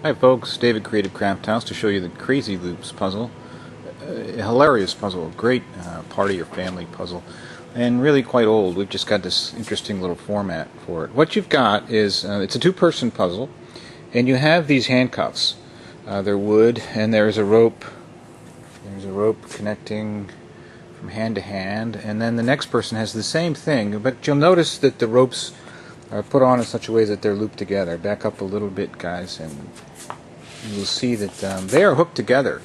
Hi folks, David Creative Craft House to show you the Crazy Loops puzzle. A hilarious puzzle, great party or family puzzle, and really quite old. We've just got this interesting little format for it. What you've got is, it's a two-person puzzle, and you have these handcuffs. They're wood, and there's a rope. There's a rope connecting from hand to hand, and then the next person has the same thing, but you'll notice that the ropes are put on in such a way that they're looped together. Back up a little bit, guys, and you'll see that they are hooked together.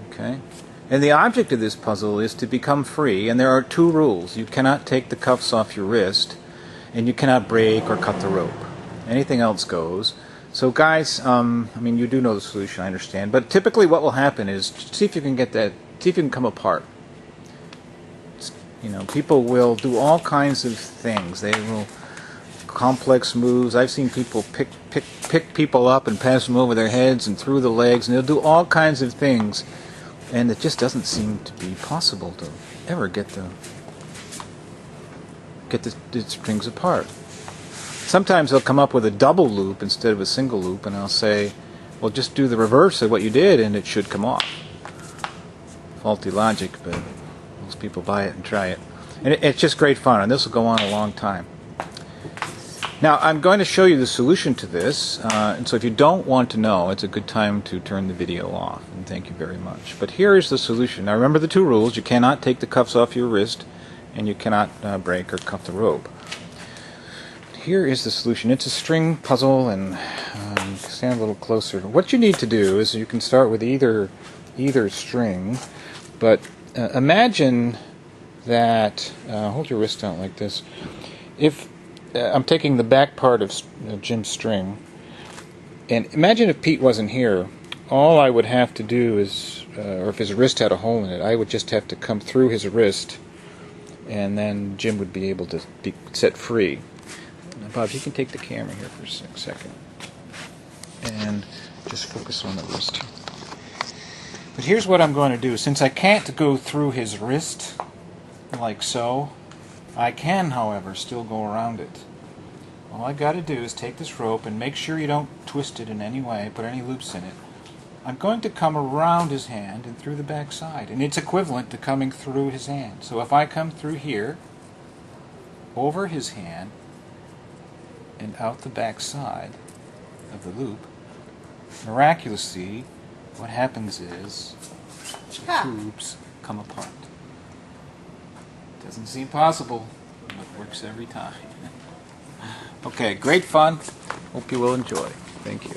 Okay? And the object of this puzzle is to become free, and there are two rules. You cannot take the cuffs off your wrist, and you cannot break or cut the rope. Anything else goes. So guys, I mean, you do know the solution, I understand, but typically what will happen is, see if you can come apart. You know, people will do all kinds of things. They will complex moves. I've seen people pick people up and pass them over their heads and through the legs, and they'll do all kinds of things, and it just doesn't seem to be possible to ever get the strings apart. Sometimes they'll come up with a double loop instead of a single loop, and I'll say, well, just do the reverse of what you did and it should come off. Faulty logic, but most people buy it and try it. And it's just great fun, and this will go on a long time. Now, I'm going to show you the solution to this, and so if you don't want to know, it's a good time to turn the video off, and thank you very much. But here is the solution. Now, remember the two rules. You cannot take the cuffs off your wrist, and you cannot break or cut the rope. Here is the solution. It's a string puzzle, and stand a little closer. What you need to do is you can start with either string, but imagine that, hold your wrist out like this. If I'm taking the back part of Jim's string, and imagine if Pete wasn't here, all I would have to do is, or if his wrist had a hole in it, I would just have to come through his wrist, and then Jim would be able to be set free. Now, Bob, you can take the camera here for a second, and just focus on the wrist. But here's what I'm going to do. Since I can't go through his wrist, like so, I can, however, still go around it. All I got to do is take this rope and make sure you don't twist it in any way, put any loops in it. I'm going to come around his hand and through the back side, and it's equivalent to coming through his hand. So if I come through here, over his hand, and out the back side of the loop, miraculously, what happens is the two loops come apart. Doesn't seem possible, but it works every time. Okay, great fun. Hope you will enjoy. Thank you.